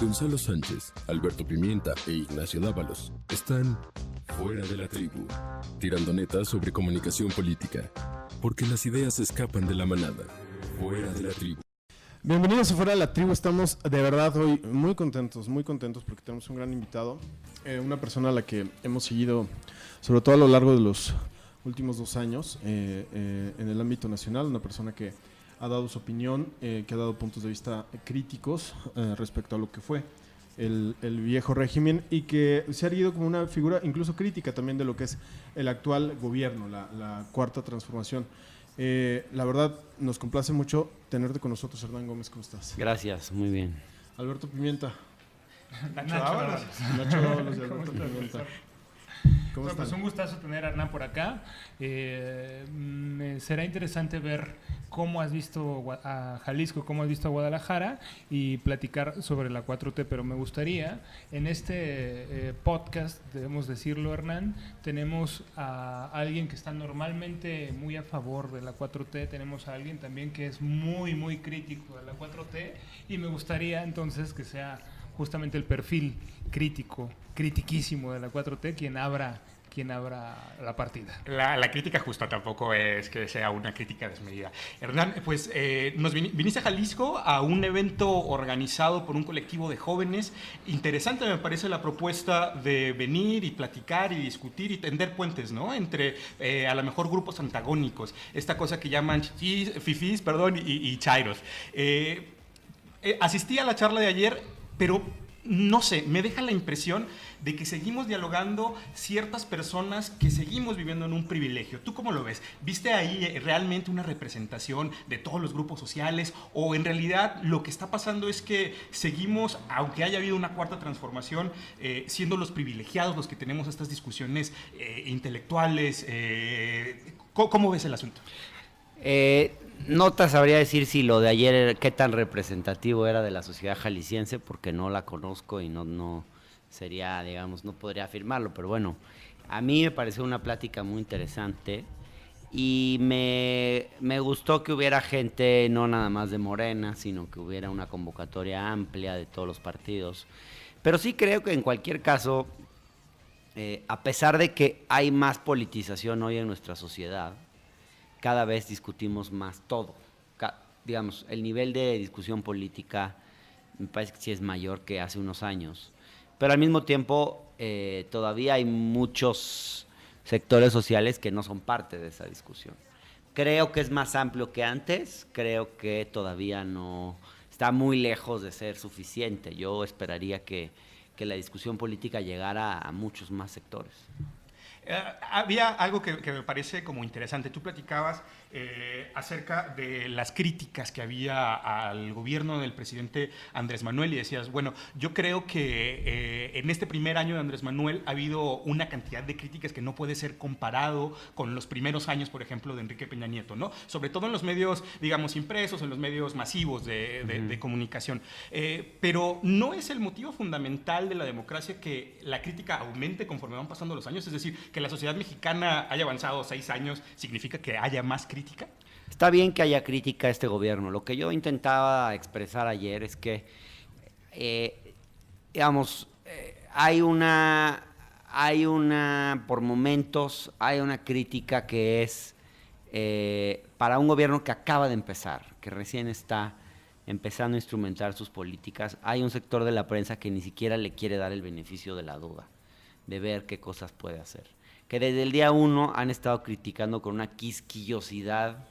Gonzalo Sánchez, Alberto Pimienta e Ignacio Dávalos están fuera de la tribu, tirando netas sobre comunicación política, porque las ideas escapan de la manada. Fuera de la tribu. Bienvenidos a Fuera de la Tribu. Estamos de verdad hoy muy contentos porque tenemos un gran invitado, una persona a la que hemos seguido sobre todo a lo largo de los últimos 2 años en el ámbito nacional, una persona que ha dado su opinión, que ha dado puntos de vista críticos respecto a lo que fue el viejo régimen y que se ha erguido como una figura incluso crítica también de lo que es el actual gobierno, la cuarta transformación. La verdad, nos complace mucho tenerte con nosotros, Hernán Gómez. ¿Cómo estás? Gracias, muy bien. Alberto Pimienta. Nacho Dávalos. Nacho Dávalos y Alberto Pimienta. ¿Cómo están? Pues un gustazo tener a Hernán por acá. Será interesante ver cómo has visto a Jalisco, cómo has visto a Guadalajara y platicar sobre la 4T, pero me gustaría, en este podcast, debemos decirlo, Hernán, tenemos a alguien que está normalmente muy a favor de la 4T, tenemos a alguien también que es muy, muy crítico de la 4T y me gustaría entonces que sea justamente el perfil critiquísimo de la 4T quien abra la partida. La crítica justa tampoco es que sea una crítica desmedida. Hernán, pues viniste a Jalisco a un evento organizado por un colectivo de jóvenes. Interesante me parece la propuesta de venir y platicar y discutir y tender puentes, ¿no? Entre a lo mejor grupos antagónicos. Esta cosa que llaman fifís, y chairos. Asistí a la charla de ayer, pero no sé, me deja la impresión de que seguimos dialogando ciertas personas que seguimos viviendo en un privilegio. ¿Tú cómo lo ves? ¿Viste ahí realmente una representación de todos los grupos sociales? ¿O en realidad lo que está pasando es que seguimos, aunque haya habido una cuarta transformación, siendo los privilegiados los que tenemos estas discusiones intelectuales? ¿Cómo ves el asunto? No te sabría decir si lo de ayer, qué tan representativo era de la sociedad jalisciense, porque no la conozco y no sería, digamos, no podría afirmarlo, pero bueno, a mí me pareció una plática muy interesante y me gustó que hubiera gente no nada más de Morena, sino que hubiera una convocatoria amplia de todos los partidos. Pero sí creo que en cualquier caso, a pesar de que hay más politización hoy en nuestra sociedad, cada vez discutimos más todo. Digamos, el nivel de discusión política me parece que sí es mayor que hace unos años. Pero al mismo tiempo, todavía hay muchos sectores sociales que no son parte de esa discusión. Creo que es más amplio que antes, creo que todavía no está muy lejos de ser suficiente. Yo esperaría que la discusión política llegara a muchos más sectores. Había algo que me parece como interesante. Tú platicabas acerca de las críticas que había al gobierno del presidente Andrés Manuel y decías, bueno, yo creo que en este primer año de Andrés Manuel ha habido una cantidad de críticas que no puede ser comparado con los primeros años, por ejemplo, de Enrique Peña Nieto, ¿no? Sobre todo en los medios, digamos, impresos, en los medios masivos de comunicación. Pero no es el motivo fundamental de la democracia que la crítica aumente conforme van pasando los años, es decir, que la sociedad mexicana haya avanzado 6 años, ¿significa que haya más crítica? Está bien que haya crítica a este gobierno. Lo que yo intentaba expresar ayer es que, digamos, por momentos, hay una crítica que es para un gobierno que acaba de empezar, que recién está empezando a instrumentar sus políticas. Hay un sector de la prensa que ni siquiera le quiere dar el beneficio de la duda, de ver qué cosas puede hacer. Que desde el día 1 han estado criticando con una quisquillosidad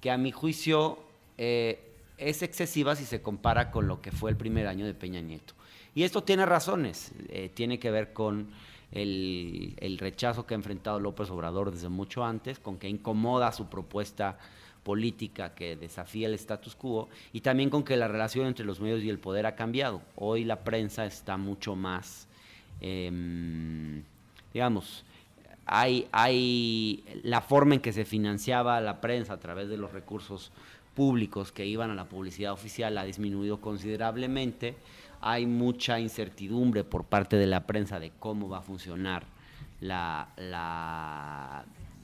que a mi juicio es excesiva si se compara con lo que fue el primer año de Peña Nieto. Y esto tiene razones, tiene que ver con el rechazo que ha enfrentado López Obrador desde mucho antes, con que incomoda su propuesta política que desafía el status quo, y también con que la relación entre los medios y el poder ha cambiado. Hoy la prensa está mucho más, digamos, hay la forma en que se financiaba la prensa a través de los recursos públicos que iban a la publicidad oficial ha disminuido considerablemente. Hay mucha incertidumbre por parte de la prensa de cómo va a funcionar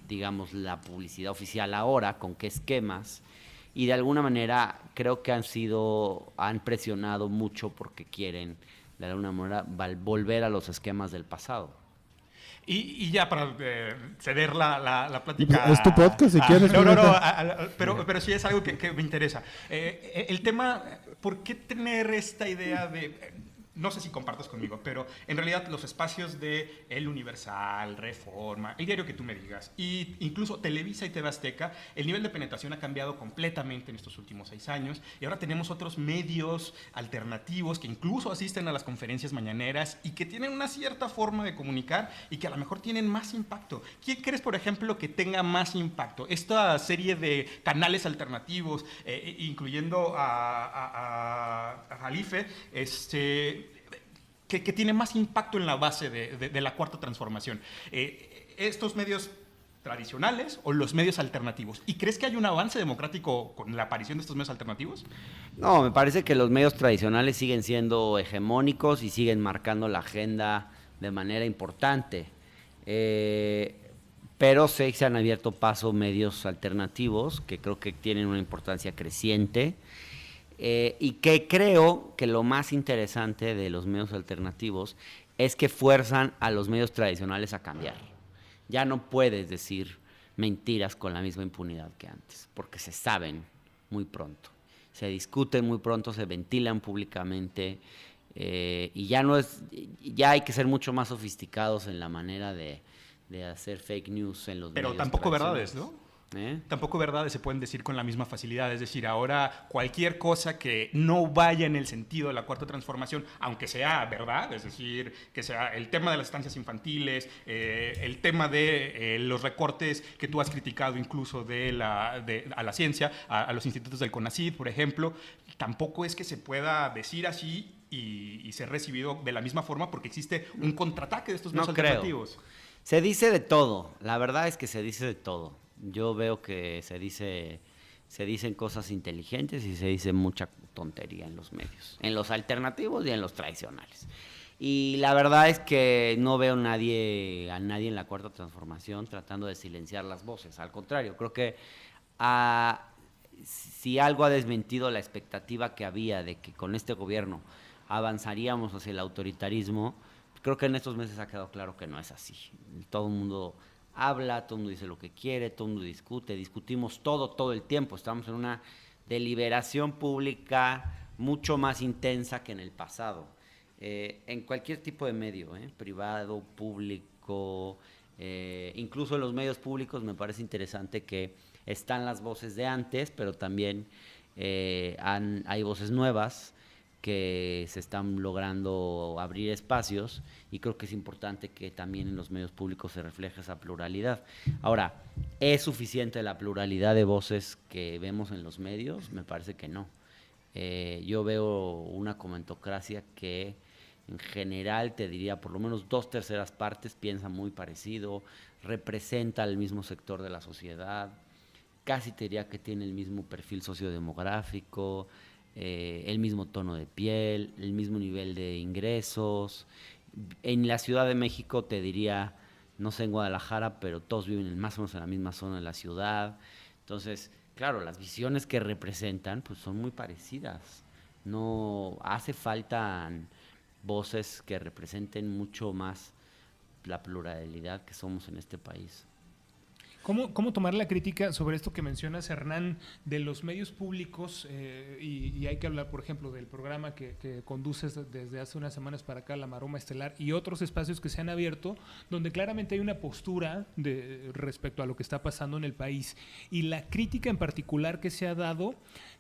digamos, la publicidad oficial ahora, con qué esquemas. y de alguna manera creo que han presionado mucho porque quieren de alguna manera volver a los esquemas del pasado. Y ya para ceder la plática... Es tu podcast, si quieres. Pero sí es algo que me interesa. El tema, ¿por qué tener esta idea de... No sé si compartas conmigo, pero en realidad los espacios de El Universal, Reforma, el diario que tú me digas, y incluso Televisa y TV Azteca, el nivel de penetración ha cambiado completamente en estos últimos 6 años, y ahora tenemos otros medios alternativos que incluso asisten a las conferencias mañaneras y que tienen una cierta forma de comunicar y que a lo mejor tienen más impacto. ¿Quién crees, por ejemplo, que tenga más impacto? Esta serie de canales alternativos, incluyendo a Jalife, que tiene más impacto en la base de la Cuarta Transformación. ¿Estos medios tradicionales o los medios alternativos? ¿Y crees que hay un avance democrático con la aparición de estos medios alternativos? No, me parece que los medios tradicionales siguen siendo hegemónicos y siguen marcando la agenda de manera importante. Pero sí se han abierto paso medios alternativos que creo que tienen una importancia creciente. Y que creo que lo más interesante de los medios alternativos es que fuerzan a los medios tradicionales a cambiar. Ya no puedes decir mentiras con la misma impunidad que antes, porque se saben muy pronto, se discuten muy pronto, se ventilan públicamente, y ya hay que ser mucho más sofisticados en la manera de hacer fake news en los medios. Pero tampoco verdades, ¿no? Tampoco verdades se pueden decir con la misma facilidad. Es decir, ahora cualquier cosa que no vaya en el sentido de la Cuarta Transformación, aunque sea verdad, es decir, que sea el tema de las estancias infantiles, el tema de los recortes que tú has criticado incluso a la ciencia, a los institutos del CONACYT, por ejemplo, tampoco es que se pueda decir así y ser recibido de la misma forma porque existe un contraataque de estos medios alternativos. Se dice de todo, la verdad es que se dice de todo. Yo veo que se dicen cosas inteligentes y se dice mucha tontería en los medios, en los alternativos y en los tradicionales. Y la verdad es que no veo a nadie en la Cuarta Transformación tratando de silenciar las voces. Al contrario, creo que si algo ha desmentido la expectativa que había de que con este gobierno avanzaríamos hacia el autoritarismo, creo que en estos meses ha quedado claro que no es así. Todo el mundo habla, todo el mundo dice lo que quiere, todo el mundo discutimos todo el tiempo. Estamos en una deliberación pública mucho más intensa que en el pasado. En cualquier tipo de medio, privado, público, incluso en los medios públicos me parece interesante que están las voces de antes, pero también hay voces nuevas que se están logrando abrir espacios, y creo que es importante que también en los medios públicos se refleje esa pluralidad. Ahora, ¿es suficiente la pluralidad de voces que vemos en los medios? Me parece que no. Yo veo una comentocracia que en general te diría por lo menos 2/3 partes piensa muy parecido, representa el mismo sector de la sociedad, casi te diría que tiene el mismo perfil sociodemográfico, el mismo tono de piel, el mismo nivel de ingresos. En la Ciudad de México te diría, no sé en Guadalajara, pero todos viven más o menos en la misma zona de la ciudad. Entonces, claro, las visiones que representan pues son muy parecidas. No hace falta voces que representen mucho más la pluralidad que somos en este país. ¿Cómo tomar la crítica sobre esto que mencionas, Hernán, de los medios públicos? Y hay que hablar, por ejemplo, del programa que conduces desde hace unas semanas para acá, La Maroma Estelar, y otros espacios que se han abierto, donde claramente hay una postura respecto a lo que está pasando en el país. Y la crítica en particular que se ha dado,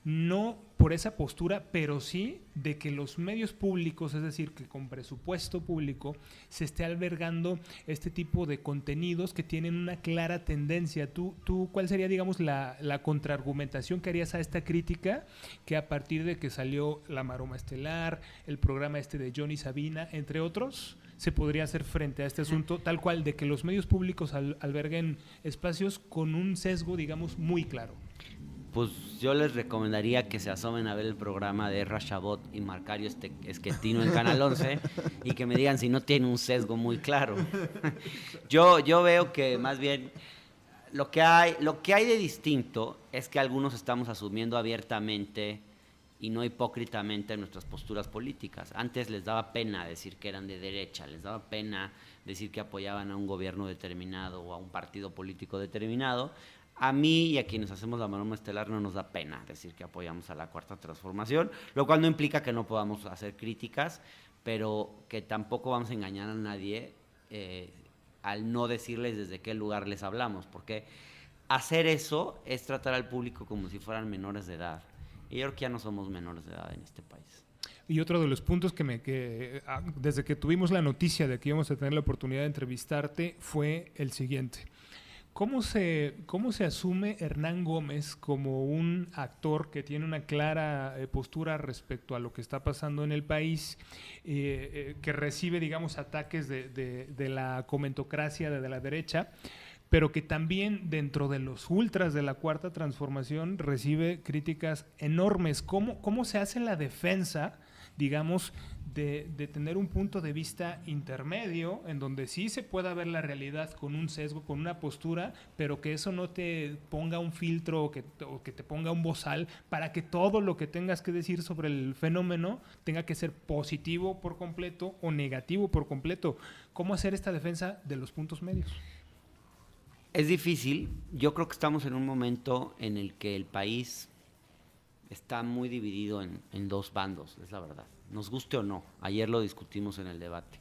no por esa postura, pero sí de que los medios públicos, es decir, que con presupuesto público se esté albergando este tipo de contenidos que tienen una clara tendencia. ¿Tú cuál sería, digamos, la contraargumentación que harías a esta crítica, que a partir de que salió La Maroma Estelar, el programa de Johnny Sabina, entre otros, se podría hacer frente a este asunto tal cual de que los medios públicos alberguen espacios con un sesgo, digamos, muy claro? Pues yo les recomendaría que se asomen a ver el programa de Ezra Shabot y Marcario Esquetino en Canal 11 y que me digan si no tiene un sesgo muy claro. Yo veo que más bien lo que hay de distinto es que algunos estamos asumiendo abiertamente y no hipócritamente nuestras posturas políticas. Antes les daba pena decir que eran de derecha, les daba pena decir que apoyaban a un gobierno determinado o a un partido político determinado. A mí y a quienes hacemos la Maroma Estelar no nos da pena decir que apoyamos a la Cuarta Transformación, lo cual no implica que no podamos hacer críticas, pero que tampoco vamos a engañar a nadie al no decirles desde qué lugar les hablamos, porque hacer eso es tratar al público como si fueran menores de edad. Y yo creo que ya no somos menores de edad en este país. Y otro de los puntos que desde que tuvimos la noticia de que íbamos a tener la oportunidad de entrevistarte fue el siguiente. ¿Cómo se asume Hernán Gómez como un actor que tiene una clara postura respecto a lo que está pasando en el país, que recibe, digamos, ataques de la comentocracia de la derecha, pero que también dentro de los ultras de la Cuarta Transformación recibe críticas enormes? ¿Cómo se hace la defensa, digamos, de tener un punto de vista intermedio en donde sí se pueda ver la realidad con un sesgo, con una postura, pero que eso no te ponga un filtro o que te ponga un bozal para que todo lo que tengas que decir sobre el fenómeno tenga que ser positivo por completo o negativo por completo? ¿Cómo hacer esta defensa de los puntos medios? Es difícil. Yo creo que estamos en un momento en el que el país está muy dividido en dos bandos, es la verdad. Nos guste o no. Ayer lo discutimos en el debate.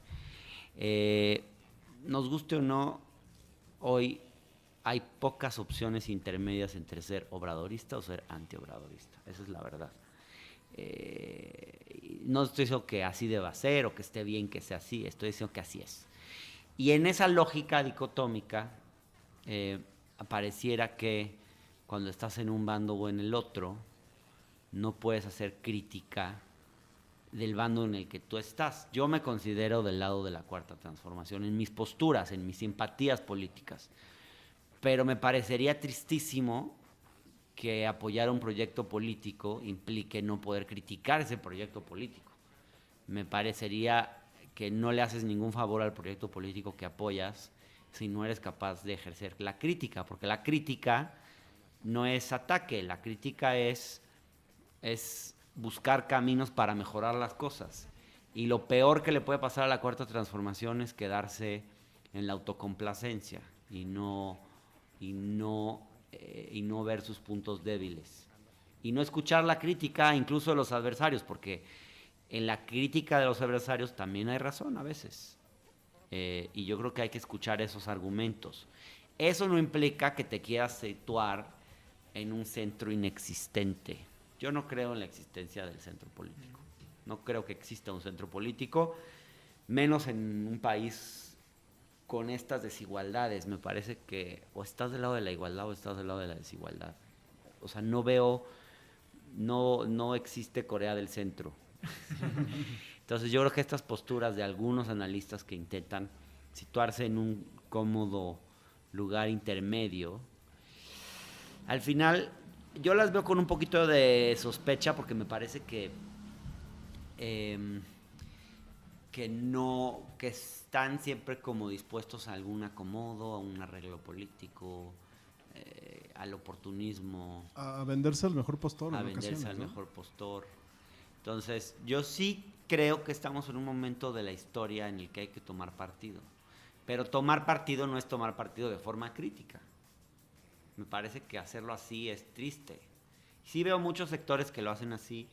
Nos guste o no, hoy hay pocas opciones intermedias entre ser obradorista o ser antiobradorista. Esa es la verdad. No estoy diciendo que así deba ser o que esté bien que sea así. Estoy diciendo que así es. Y en esa lógica dicotómica, pareciera que cuando estás en un bando o en el otro, no puedes hacer crítica del bando en el que tú estás. Yo me considero del lado de la Cuarta Transformación, en mis posturas, en mis simpatías políticas. Pero me parecería tristísimo que apoyar un proyecto político implique no poder criticar ese proyecto político. Me parecería que no le haces ningún favor al proyecto político que apoyas si no eres capaz de ejercer la crítica, porque la crítica no es ataque, la crítica es buscar caminos para mejorar las cosas. Y lo peor que le puede pasar a la Cuarta Transformación es quedarse en la autocomplacencia y no ver sus puntos débiles. Y no escuchar la crítica incluso de los adversarios, porque en la crítica de los adversarios también hay razón a veces. Y yo creo que hay que escuchar esos argumentos. Eso no implica que te quieras situar en un centro inexistente. Yo no creo en la existencia del centro político. No creo que exista un centro político, menos en un país con estas desigualdades. Me parece que o estás del lado de la igualdad o estás del lado de la desigualdad. O sea, no existe Corea del Centro. Entonces yo creo que estas posturas de algunos analistas que intentan situarse en un cómodo lugar intermedio, al final yo las veo con un poquito de sospecha, porque me parece que están siempre como dispuestos a algún acomodo, a un arreglo político, al oportunismo, a venderse al mejor postor, a venderse al mejor postor. Entonces yo sí creo que estamos en un momento de la historia en el que hay que tomar partido, pero tomar partido no es tomar partido de forma crítica. Me parece que hacerlo así es triste. Sí veo muchos sectores que lo hacen así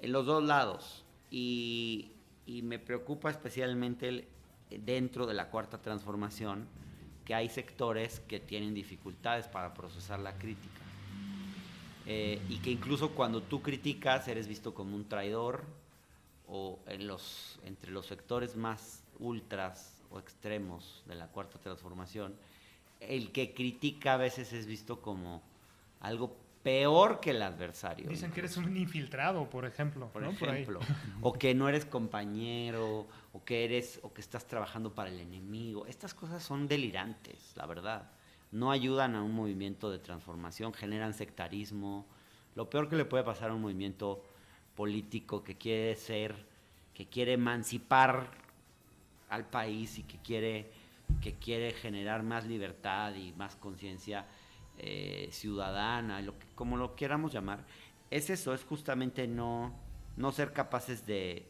en los dos lados, y me preocupa especialmente dentro de la Cuarta Transformación que hay sectores que tienen dificultades para procesar la crítica, y que incluso cuando tú criticas eres visto como un traidor, o entre los sectores más ultras o extremos de la Cuarta Transformación, el que critica a veces es visto como algo peor que el adversario. Dicen que eres un infiltrado, por ejemplo. Por ejemplo, o que no eres compañero, o que estás trabajando para el enemigo. Estas cosas son delirantes, la verdad. No ayudan a un movimiento de transformación, generan sectarismo. Lo peor que le puede pasar a un movimiento político que quiere emancipar al país y que quiere que quiere generar más libertad y más conciencia ciudadana, como lo queramos llamar, es eso, es justamente no ser capaces de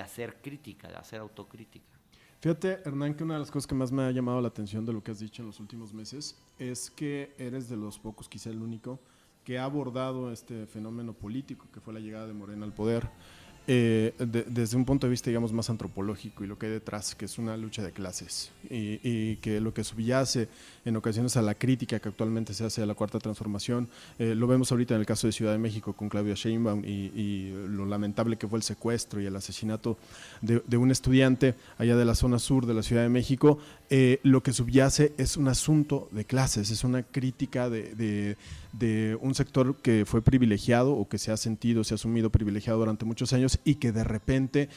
hacer crítica, de hacer autocrítica. Fíjate, Hernán, que una de las cosas que más me ha llamado la atención de lo que has dicho en los últimos meses es que eres de los pocos, quizá el único, que ha abordado este fenómeno político que fue la llegada de Morena al poder desde un punto de vista, digamos, más antropológico y lo que hay detrás, que es una lucha de clases y que lo que subyace en ocasiones a la crítica que actualmente se hace a la Cuarta Transformación, lo vemos ahorita en el caso de Ciudad de México con Claudia Sheinbaum y lo lamentable que fue el secuestro y el asesinato de un estudiante allá de la zona sur de la Ciudad de México. Lo que subyace es un asunto de clases, es una crítica de un sector que fue privilegiado o que se ha asumido privilegiado durante muchos años y que de repente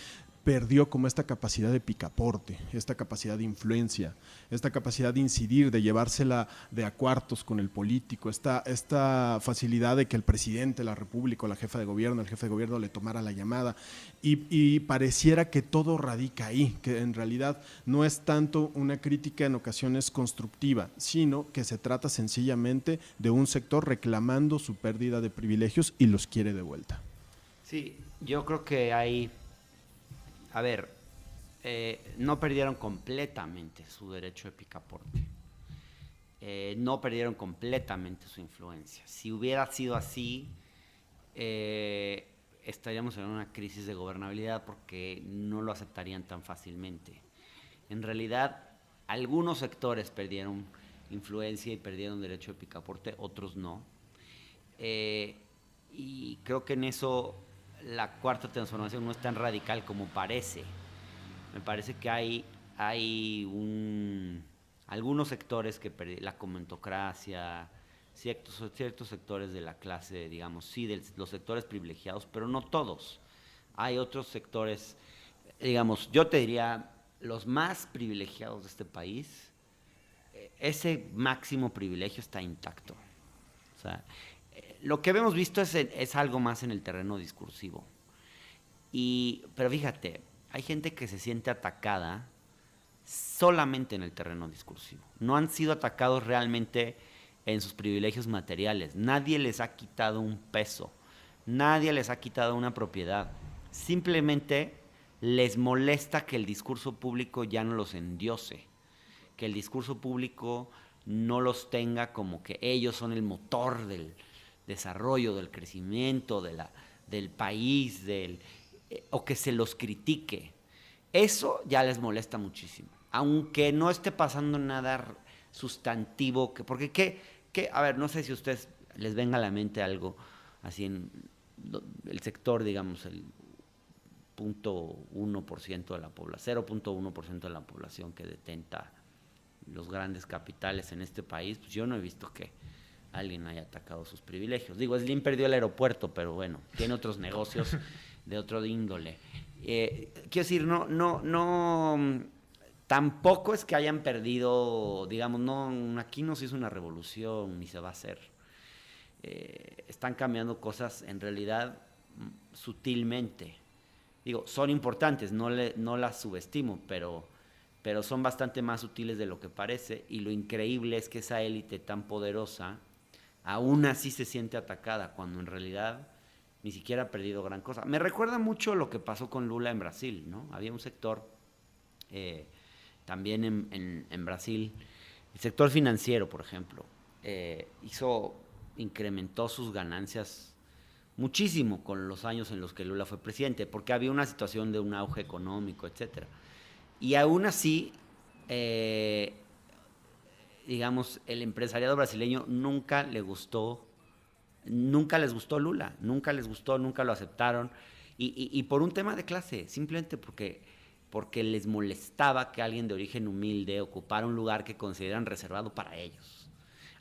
perdió como esta capacidad de picaporte, esta capacidad de influencia, esta capacidad de incidir, de llevársela de a cuartos con el político, esta facilidad de que el presidente de la República o la jefa de gobierno, el jefe de gobierno le tomara la llamada y pareciera que todo radica ahí, que en realidad no es tanto una crítica en ocasiones constructiva, sino que se trata sencillamente de un sector reclamando su pérdida de privilegios y los quiere de vuelta. Sí, yo creo que hay... A ver, no perdieron completamente su derecho de picaporte. No perdieron completamente su influencia. Si hubiera sido así, estaríamos en una crisis de gobernabilidad porque no lo aceptarían tan fácilmente. En realidad, algunos sectores perdieron influencia y perdieron derecho de picaporte, otros no. Y creo que en eso la Cuarta Transformación no es tan radical como parece. Me parece que hay algunos sectores que la comentocracia, ciertos sectores de la clase, digamos, sí, de los sectores privilegiados, pero no todos. Hay otros sectores, digamos, yo te diría, los más privilegiados de este país, ese máximo privilegio está intacto. O sea, lo que hemos visto es algo más en el terreno discursivo. Pero fíjate, hay gente que se siente atacada solamente en el terreno discursivo. No han sido atacados realmente en sus privilegios materiales. Nadie les ha quitado un peso. Nadie les ha quitado una propiedad. Simplemente les molesta que el discurso público ya no los endiose. Que el discurso público no los tenga como que ellos son el motor del desarrollo, del crecimiento del país, o que se los critique. Eso ya les molesta muchísimo. Aunque no esté pasando nada sustantivo, porque a ver, no sé si a ustedes les venga a la mente algo así en el sector, digamos, el 0.1% de la población, 0.1% de la población que detenta los grandes capitales en este país, pues yo no he visto que alguien haya atacado sus privilegios. Digo, Slim perdió el aeropuerto, pero bueno, tiene otros negocios de otro índole. Quiero decir, no, tampoco es que hayan perdido, digamos, no, aquí no se hizo una revolución, ni se va a hacer. Están cambiando cosas en realidad sutilmente. Digo, son importantes, no las subestimo, pero son bastante más sutiles de lo que parece, y lo increíble es que esa élite tan poderosa aún así se siente atacada, cuando en realidad ni siquiera ha perdido gran cosa. Me recuerda mucho lo que pasó con Lula en Brasil, ¿no? Había un sector también en Brasil, el sector financiero, por ejemplo, incrementó sus ganancias muchísimo con los años en los que Lula fue presidente, porque había una situación de un auge económico, etcétera. Y aún así, digamos, el empresariado brasileño nunca les gustó Lula, nunca lo aceptaron, y por un tema de clase, simplemente porque les molestaba que alguien de origen humilde ocupara un lugar que consideran reservado para ellos,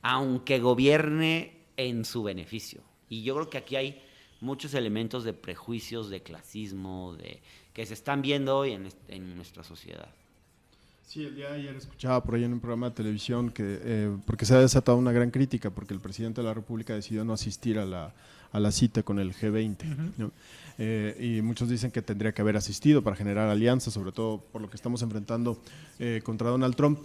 aunque gobierne en su beneficio. Y yo creo que aquí hay muchos elementos de prejuicios, de clasismo, que se están viendo hoy en nuestra sociedad. Sí, el día de ayer escuchaba por ahí en un programa de televisión que porque se ha desatado una gran crítica porque el presidente de la República decidió no asistir a a la cita con el G20, ¿no? Y muchos dicen que tendría que haber asistido para generar alianzas, sobre todo por lo que estamos enfrentando contra Donald Trump.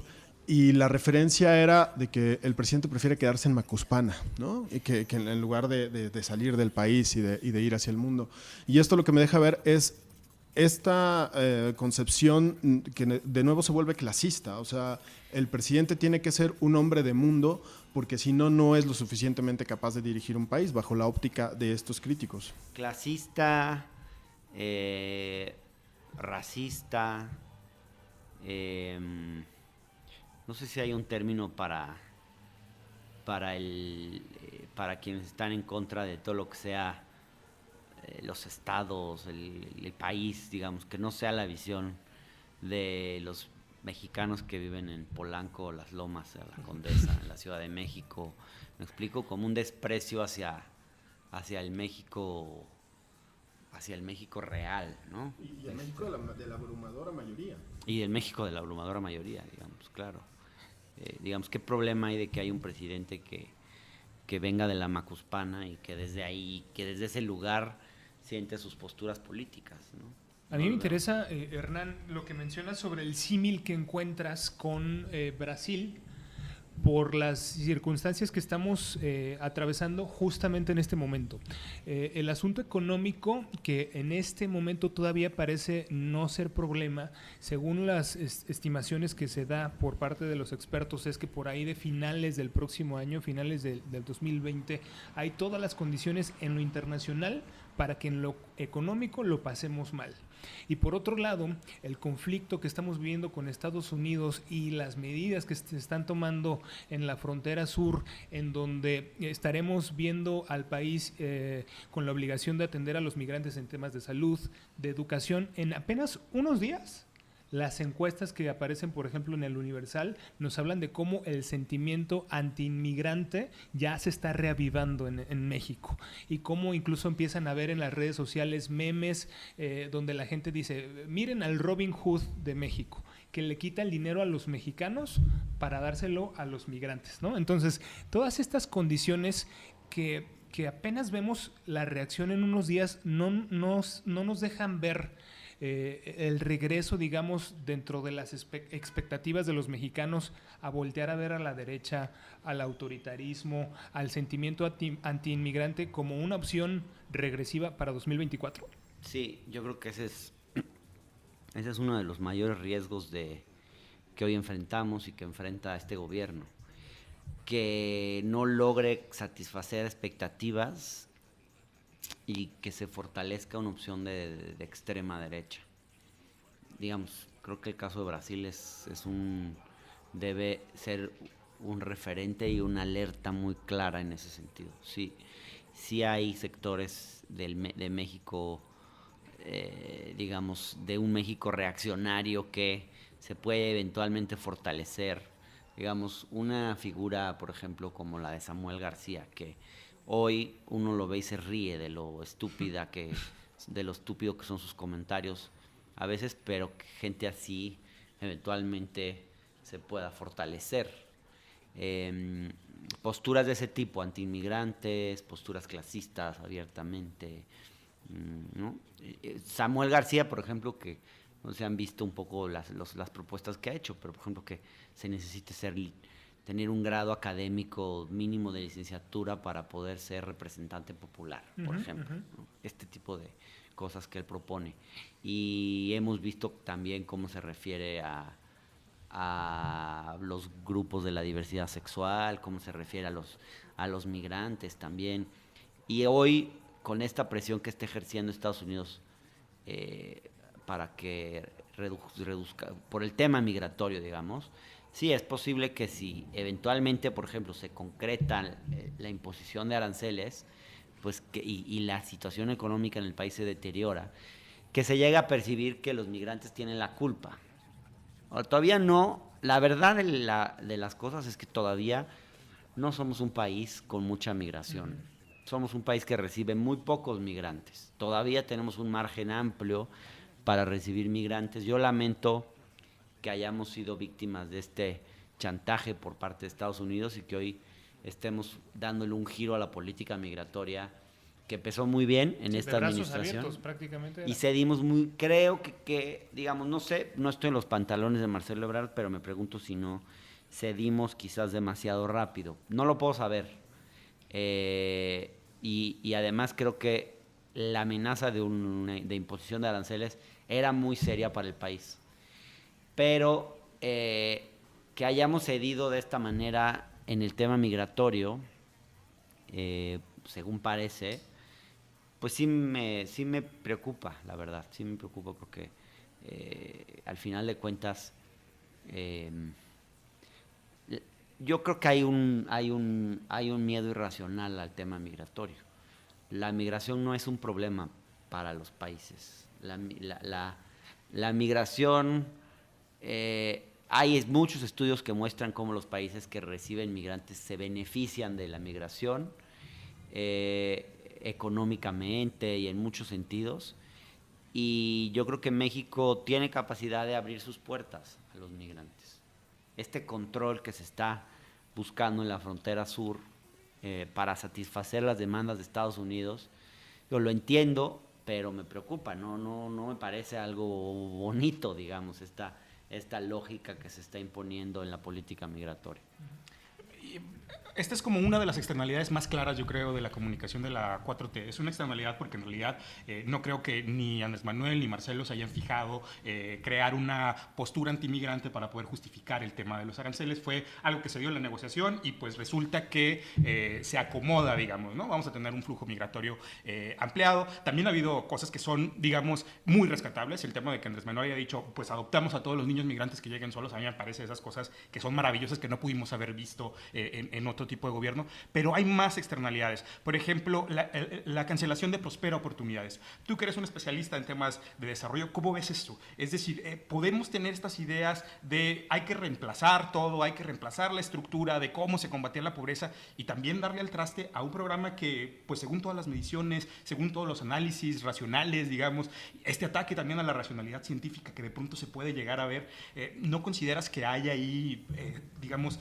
Y la referencia era de que el presidente prefiere quedarse en Macuspana, ¿no? Y que en lugar de salir del país y de ir hacia el mundo. Y esto lo que me deja ver es esta concepción que de nuevo se vuelve clasista. O sea, el presidente tiene que ser un hombre de mundo porque si no, no es lo suficientemente capaz de dirigir un país bajo la óptica de estos críticos. Clasista, racista, no sé si hay un término para quienes están en contra de todo lo que sea los estados, el país, digamos, que no sea la visión de los mexicanos que viven en Polanco, Las Lomas, La Condesa, en la Ciudad de México. Me explico, como un desprecio hacia el México real, ¿no? Y el México de la abrumadora mayoría. Y el México de la abrumadora mayoría, digamos, claro. Digamos, ¿qué problema hay de que hay un presidente que venga de la Macuspana y que desde ahí, que desde ese lugar siente sus posturas políticas, ¿no? A mí me interesa, Hernán, lo que mencionas sobre el símil que encuentras con Brasil por las circunstancias que estamos atravesando justamente en este momento. El asunto económico, que en este momento todavía parece no ser problema, según las estimaciones que se da por parte de los expertos, es que por ahí de finales del próximo año, finales del 2020, hay todas las condiciones en lo internacional para que en lo económico lo pasemos mal. Y por otro lado, el conflicto que estamos viviendo con Estados Unidos y las medidas que se están tomando en la frontera sur, en donde estaremos viendo al país con la obligación de atender a los migrantes en temas de salud, de educación, en apenas unos días. Las encuestas que aparecen, por ejemplo, en el Universal, nos hablan de cómo el sentimiento antiinmigrante ya se está reavivando en México y cómo incluso empiezan a ver en las redes sociales memes donde la gente dice, miren al Robin Hood de México, que le quita el dinero a los mexicanos para dárselo a los migrantes, ¿no? Entonces, todas estas condiciones que apenas vemos la reacción en unos días no nos dejan ver el regreso, digamos, dentro de las expectativas de los mexicanos a voltear a ver a la derecha, al autoritarismo, al sentimiento antiinmigrante como una opción regresiva para 2024? Sí, yo creo que ese es uno de los mayores riesgos que hoy enfrentamos y que enfrenta este gobierno, que no logre satisfacer expectativas y que se fortalezca una opción de extrema derecha. Digamos, creo que el caso de Brasil debe ser un referente y una alerta muy clara en ese sentido. Sí hay sectores de México, digamos, de un México reaccionario que se puede eventualmente fortalecer. Digamos, una figura, por ejemplo, como la de Samuel García, que hoy uno lo ve y se ríe de lo estúpido que son sus comentarios a veces, pero que gente así eventualmente se pueda fortalecer. Posturas de ese tipo, antiinmigrantes, posturas clasistas abiertamente, ¿no? Samuel García, por ejemplo, que no se han visto un poco las propuestas que ha hecho, pero por ejemplo que se necesite tener un grado académico mínimo de licenciatura para poder ser representante popular, por ejemplo, ¿no? Este tipo de cosas que él propone. Y hemos visto también cómo se refiere a los grupos de la diversidad sexual, cómo se refiere a los migrantes también. Y hoy, con esta presión que está ejerciendo Estados Unidos para que reduzca, por el tema migratorio, digamos, sí, es posible que si eventualmente, por ejemplo, se concreta la imposición de aranceles, pues y la situación económica en el país se deteriora, que se llegue a percibir que los migrantes tienen la culpa. Ahora, todavía no. La verdad de las cosas es que todavía no somos un país con mucha migración. Somos un país que recibe muy pocos migrantes. Todavía tenemos un margen amplio para recibir migrantes. Yo lamento que hayamos sido víctimas de este chantaje por parte de Estados Unidos y que hoy estemos dándole un giro a la política migratoria que empezó muy bien en Sí, esta de brazos administración. abiertos, prácticamente. Y cedimos muy, creo que, digamos, no sé, no estoy en los pantalones de Marcelo Ebrard, pero me pregunto si no cedimos quizás demasiado rápido. No lo puedo saber. Y además creo que la amenaza de imposición de aranceles era muy seria para el país. Pero que hayamos cedido de esta manera en el tema migratorio, según parece, pues sí me preocupa, la verdad, sí me preocupa porque al final de cuentas yo creo que hay un miedo irracional al tema migratorio. La migración no es un problema para los países. La migración, hay muchos estudios que muestran cómo los países que reciben migrantes se benefician de la migración, económicamente y en muchos sentidos, y yo creo que México tiene capacidad de abrir sus puertas a los migrantes. Este control que se está buscando en la frontera sur para satisfacer las demandas de Estados Unidos, yo lo entiendo, pero me preocupa, no me parece algo bonito, digamos, esta lógica que se está imponiendo en la política migratoria. Esta es como una de las externalidades más claras, yo creo, de la comunicación de la 4T. Es una externalidad porque en realidad no creo que ni Andrés Manuel ni Marcelo se hayan fijado crear una postura antimigrante para poder justificar el tema de los aranceles. Fue algo que se dio en la negociación y pues resulta que se acomoda, digamos, ¿no? Vamos a tener un flujo migratorio ampliado. También ha habido cosas que son, digamos, muy rescatables. El tema de que Andrés Manuel haya dicho, pues adoptamos a todos los niños migrantes que lleguen solos, a mí me parece esas cosas que son maravillosas que no pudimos haber visto en otro tipo de gobierno, pero hay más externalidades. Por ejemplo, la cancelación de Prospera Oportunidades. Tú que eres un especialista en temas de desarrollo, ¿cómo ves esto? Es decir, podemos tener estas ideas de hay que reemplazar todo, hay que reemplazar la estructura de cómo se combatía la pobreza y también darle al traste a un programa que, pues según todas las mediciones, según todos los análisis racionales, digamos, este ataque también a la racionalidad científica que de pronto se puede llegar a ver, ¿no consideras que hay ahí, digamos,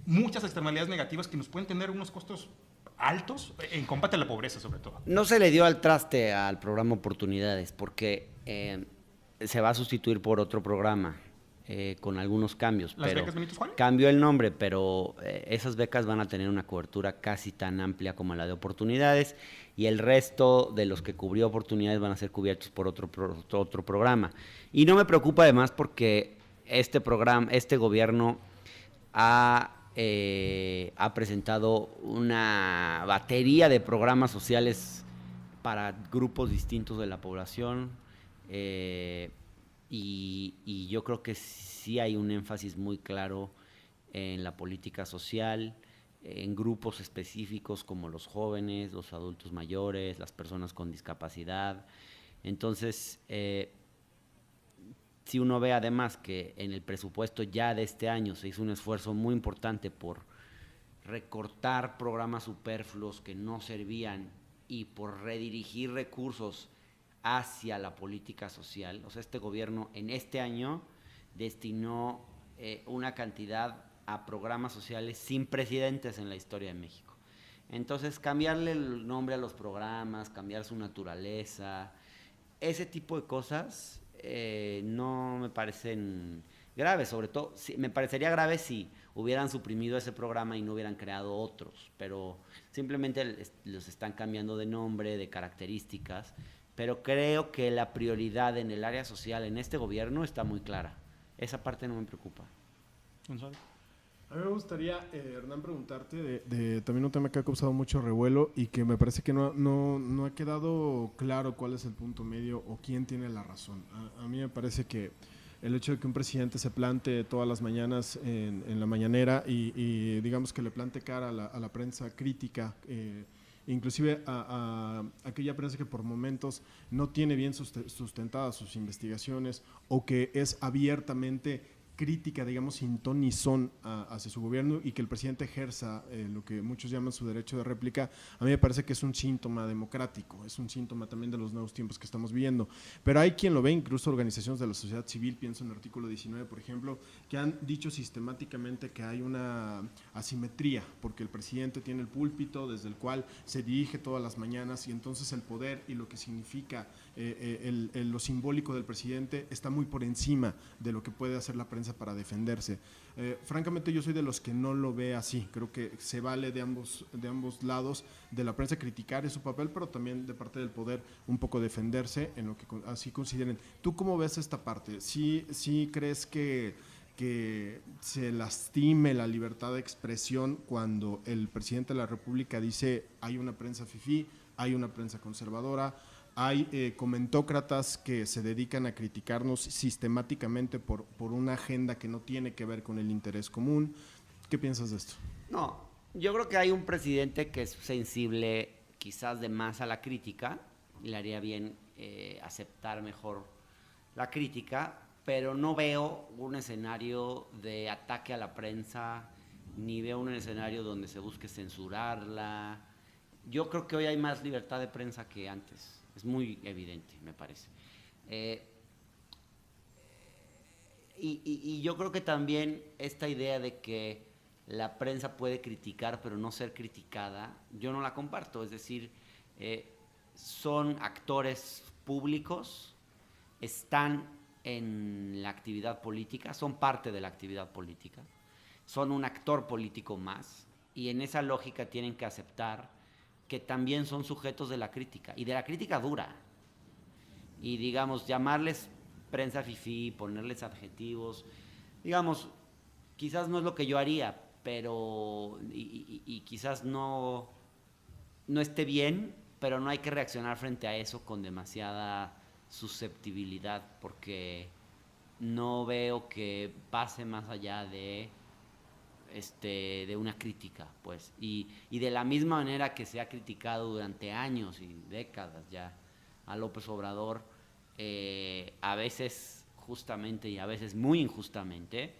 muchas externalidades negativas que nos pueden tener unos costos altos en combate a la pobreza, sobre todo? No se le dio al traste al programa Oportunidades porque se va a sustituir por otro programa con algunos cambios. ¿Las pero becas Benito Juárez? Cambió el nombre, pero esas becas van a tener una cobertura casi tan amplia como la de Oportunidades y el resto de los que cubrió Oportunidades van a ser cubiertos por otro programa. Y no me preocupa además porque este gobierno ha presentado una batería de programas sociales para grupos distintos de la población y yo creo que sí hay un énfasis muy claro en la política social, en grupos específicos como los jóvenes, los adultos mayores, las personas con discapacidad. Entonces, si uno ve además que en el presupuesto ya de este año se hizo un esfuerzo muy importante por recortar programas superfluos que no servían y por redirigir recursos hacia la política social, o sea, este gobierno en este año destinó una cantidad a programas sociales sin precedentes en la historia de México. Entonces, cambiarle el nombre a los programas, cambiar su naturaleza, ese tipo de cosas no me parecen graves, sobre todo, me parecería grave si hubieran suprimido ese programa y no hubieran creado otros, pero simplemente los están cambiando de nombre, de características, pero creo que la prioridad en el área social en este gobierno está muy clara. Esa parte no me preocupa. Gonzalo. A mí me gustaría, Hernán, preguntarte de también un tema que ha causado mucho revuelo y que me parece que no ha quedado claro cuál es el punto medio o quién tiene la razón. A mí me parece que el hecho de que un presidente se plante todas las mañanas en la mañanera y digamos que le plante cara a la prensa crítica, inclusive a aquella prensa que por momentos no tiene bien sustentadas sus investigaciones o que es abiertamente crítica, digamos, sin ton ni son hacia su gobierno, y que el presidente ejerza lo que muchos llaman su derecho de réplica, a mí me parece que es un síntoma democrático, es un síntoma también de los nuevos tiempos que estamos viviendo. Pero hay quien lo ve, incluso organizaciones de la sociedad civil, pienso en el artículo 19, por ejemplo, que han dicho sistemáticamente que hay una asimetría, porque el presidente tiene el púlpito desde el cual se dirige todas las mañanas, y entonces el poder y lo que significa lo simbólico del presidente está muy por encima de lo que puede hacer la prensa para defenderse. Francamente, yo soy de los que no lo ve así. Creo que se vale de ambos lados, de la prensa criticar su papel, pero también de parte del poder un poco defenderse en lo que así consideren. ¿Tú cómo ves esta parte? ¿Sí crees que se lastime la libertad de expresión cuando el presidente de la República dice hay una prensa fifí, hay una prensa conservadora, hay comentócratas que se dedican a criticarnos sistemáticamente por una agenda que no tiene que ver con el interés común? ¿Qué piensas de esto? No, yo creo que hay un presidente que es sensible quizás de más a la crítica, y le haría bien aceptar mejor la crítica, pero no veo un escenario de ataque a la prensa, ni veo un escenario donde se busque censurarla. Yo creo que hoy hay más libertad de prensa que antes. Es muy evidente, me parece. Y yo creo que también esta idea de que la prensa puede criticar pero no ser criticada, yo no la comparto. Es decir, son actores públicos, están en la actividad política, son parte de la actividad política, son un actor político más, y en esa lógica tienen que aceptar que también son sujetos de la crítica, y de la crítica dura. Y digamos, llamarles prensa fifí, ponerles adjetivos, digamos, quizás no es lo que yo haría, pero y quizás no esté bien, pero no hay que reaccionar frente a eso con demasiada susceptibilidad, porque no veo que pase más allá de una crítica, pues, y de la misma manera que se ha criticado durante años y décadas ya a López Obrador, a veces justamente y a veces muy injustamente,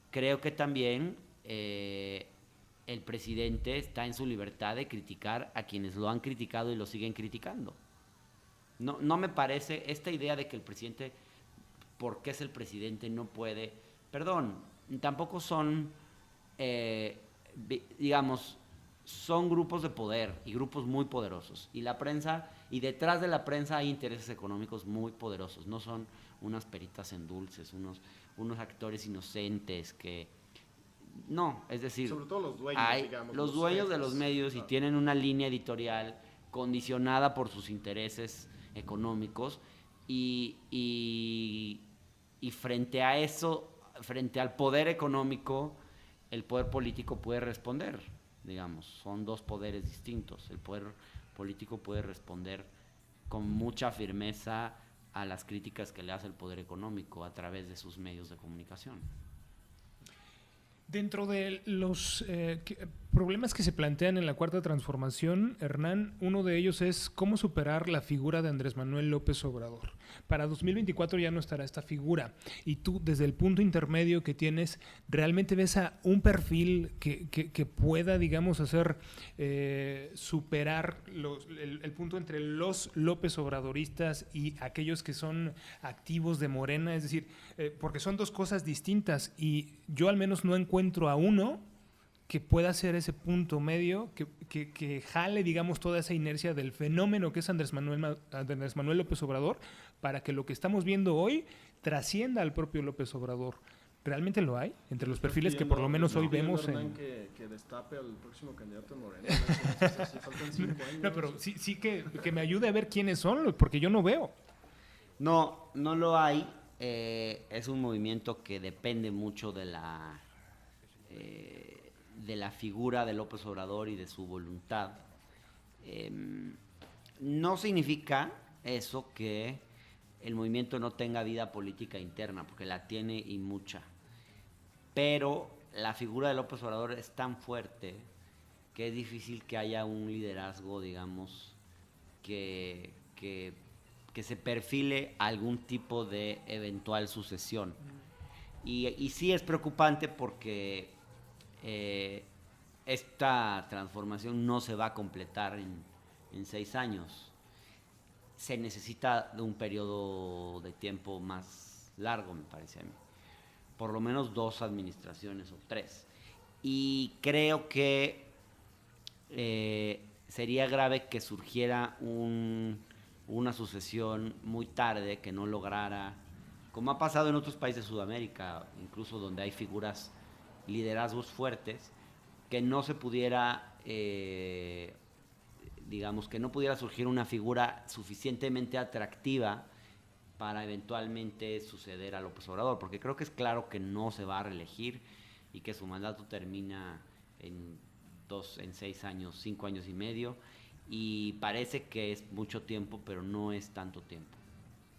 creo que también el presidente está en su libertad de criticar a quienes lo han criticado y lo siguen criticando. No me parece esta idea de que el presidente, porque es el presidente, no puede, perdón, tampoco son digamos, son grupos de poder y grupos muy poderosos, y la prensa, y detrás de la prensa hay intereses económicos muy poderosos, no son unas peritas en dulces, unos actores inocentes que no, es decir, sobre todo los dueños, digamos, los dueños jefes, de los medios, y tienen una línea editorial condicionada por sus intereses económicos, y frente a eso, frente al poder económico, el poder político puede responder, digamos, son dos poderes distintos. El poder político puede responder con mucha firmeza a las críticas que le hace el poder económico a través de sus medios de comunicación. Dentro de los problemas que se plantean en la Cuarta Transformación, Hernán, uno de ellos es cómo superar la figura de Andrés Manuel López Obrador. Para 2024 ya no estará esta figura, y tú, desde el punto intermedio que tienes, ¿realmente ves a un perfil que pueda, digamos, hacer superar el punto entre los López Obradoristas y aquellos que son activos de Morena? Es decir, porque son dos cosas distintas, y yo al menos no encuentro a uno que pueda ser ese punto medio, que jale, digamos, toda esa inercia del fenómeno que es Andrés Manuel López Obrador, para que lo que estamos viendo hoy trascienda al propio López Obrador. ¿Realmente lo hay? Entre los perfiles que por lo menos hoy vemos en... Que destape al próximo candidato en Morena. Faltan 5 años. No, pero sí que me ayude a ver quiénes son, porque yo no veo. No lo hay. Es un movimiento que depende mucho de la figura de López Obrador y de su voluntad. No significa eso que el movimiento no tenga vida política interna, porque la tiene y mucha. Pero la figura de López Obrador es tan fuerte que es difícil que haya un liderazgo, digamos, que se perfile algún tipo de eventual sucesión. Y sí es preocupante porque esta transformación no se va a completar en 6 años. Se necesita de un periodo de tiempo más largo, me parece a mí. Por lo menos 2 administraciones o 3. Y creo que sería grave que surgiera una sucesión muy tarde que no lograra, como ha pasado en otros países de Sudamérica, incluso donde hay figuras, liderazgos fuertes, que no se pudiera, digamos, que no pudiera surgir una figura suficientemente atractiva para eventualmente suceder a López Obrador, porque creo que es claro que no se va a reelegir y que su mandato termina en 6 años, 5 años y medio, y parece que es mucho tiempo, pero no es tanto tiempo.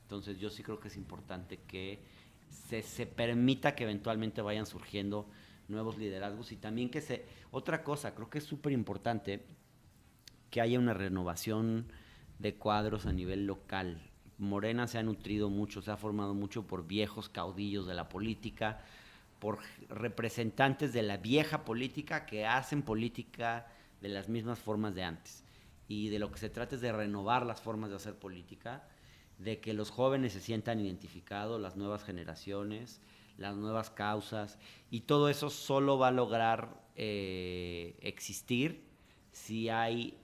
Entonces yo sí creo que es importante que se permita que eventualmente vayan surgiendo nuevos liderazgos y también otra cosa, creo que es súper importante que haya una renovación de cuadros a nivel local. Morena se ha nutrido mucho, se ha formado mucho por viejos caudillos de la política, por representantes de la vieja política que hacen política de las mismas formas de antes. Y de lo que se trata es de renovar las formas de hacer política, de que los jóvenes se sientan identificados, las nuevas generaciones, las nuevas causas, y todo eso solo va a lograr existir si hay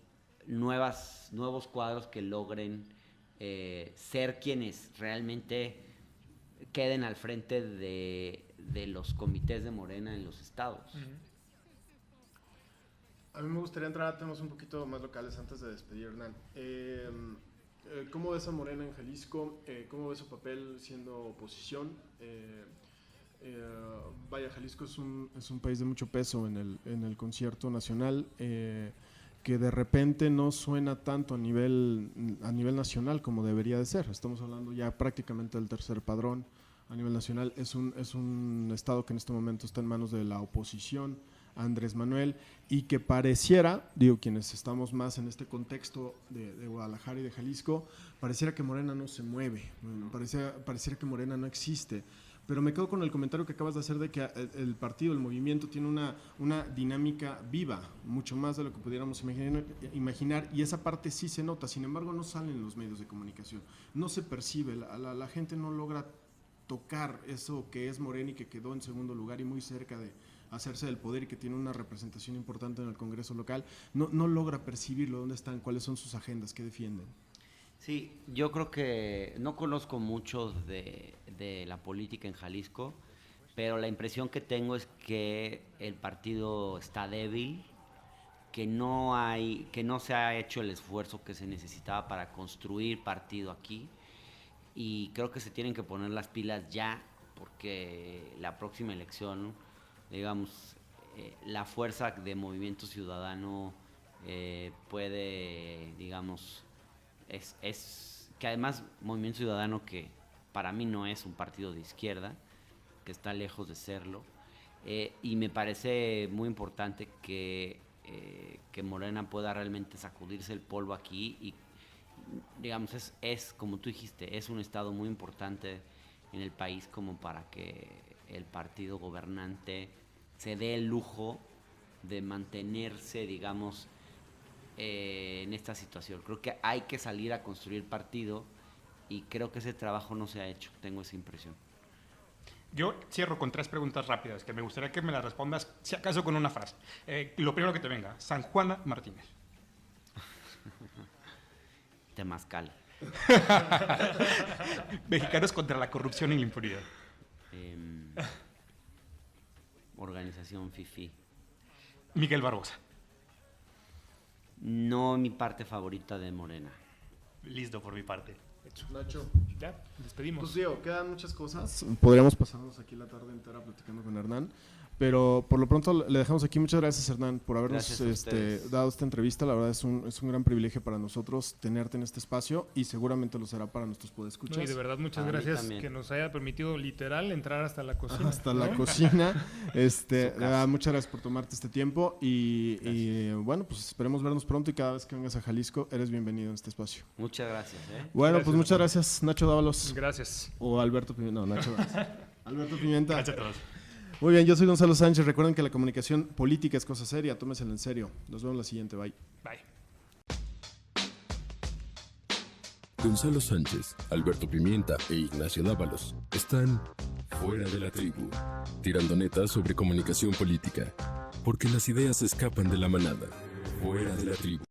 nuevos cuadros que logren ser quienes realmente queden al frente de los comités de Morena en los estados. A mí me gustaría entrar a temas un poquito más locales antes de despedir, Hernán. ¿Cómo ves a Morena en Jalisco? ¿Cómo ves su papel siendo oposición? Vaya, Jalisco es un país de mucho peso en el concierto nacional, que de repente no suena tanto a nivel nacional como debería de ser. Estamos hablando ya prácticamente del tercer padrón a nivel nacional. Es un estado que en este momento está en manos de la oposición, Andrés Manuel, y que pareciera, quienes estamos más en este contexto de Guadalajara y de Jalisco, pareciera que Morena no se mueve, pareciera que Morena no existe. Pero me quedo con el comentario que acabas de hacer de que el partido, el movimiento tiene una dinámica viva, mucho más de lo que pudiéramos imaginar, y esa parte sí se nota. Sin embargo, no sale en los medios de comunicación, no se percibe, la gente no logra tocar eso que es Morena y que quedó en segundo lugar y muy cerca de hacerse del poder y que tiene una representación importante en el Congreso local. No logra percibirlo, dónde están, cuáles son sus agendas, qué defienden. Sí, yo creo que no conozco mucho de la política en Jalisco, pero la impresión que tengo es que el partido está débil, que no se ha hecho el esfuerzo que se necesitaba para construir partido aquí, y creo que se tienen que poner las pilas ya, porque la próxima elección, digamos, la fuerza de Movimiento Ciudadano puede, digamos, es que además Movimiento Ciudadano, que para mí no es un partido de izquierda, que está lejos de serlo, y me parece muy importante que Morena pueda realmente sacudirse el polvo aquí y, digamos, es como tú dijiste, es un estado muy importante en el país como para que el partido gobernante se dé el lujo de mantenerse, digamos, en esta situación. Creo que hay que salir a construir partido y creo que ese trabajo no se ha hecho, tengo esa impresión. Yo cierro con 3 preguntas rápidas que me gustaría que me las respondas, si acaso con una frase. Lo primero que te venga, San Juana Martínez. Temazcal. Mexicanos contra la corrupción y la impunidad. Organización FIFI. Miguel Barbosa. No mi parte favorita de Morena. Listo por mi parte. Nacho. Ya, despedimos. Pues Diego, quedan muchas cosas. Podríamos pasarnos aquí la tarde entera platicando con Hernán, pero por lo pronto le dejamos aquí. Muchas gracias, Hernán, por habernos dado esta entrevista. La verdad es un gran privilegio para nosotros tenerte en este espacio y seguramente lo será para nuestros podescuchas. No, y de verdad, muchas gracias que nos haya permitido literal entrar hasta la cocina. Hasta la cocina. Muchas gracias por tomarte este tiempo y bueno, pues esperemos vernos pronto y cada vez que vengas a Jalisco eres bienvenido en este espacio. Muchas gracias. Bueno, pues muchas gracias, Nacho Dávalos. Gracias. O Alberto Pimienta. No, Nacho Dávalos. Alberto Pimienta. Gracias a todos. Muy bien, yo soy Gonzalo Sánchez. Recuerden que la comunicación política es cosa seria. Tómesela en serio. Nos vemos la siguiente. Bye. Bye. Gonzalo Sánchez, Alberto Pimienta e Ignacio Dávalos están fuera de la tribu, tirando netas sobre comunicación política, porque las ideas escapan de la manada. Fuera de la tribu.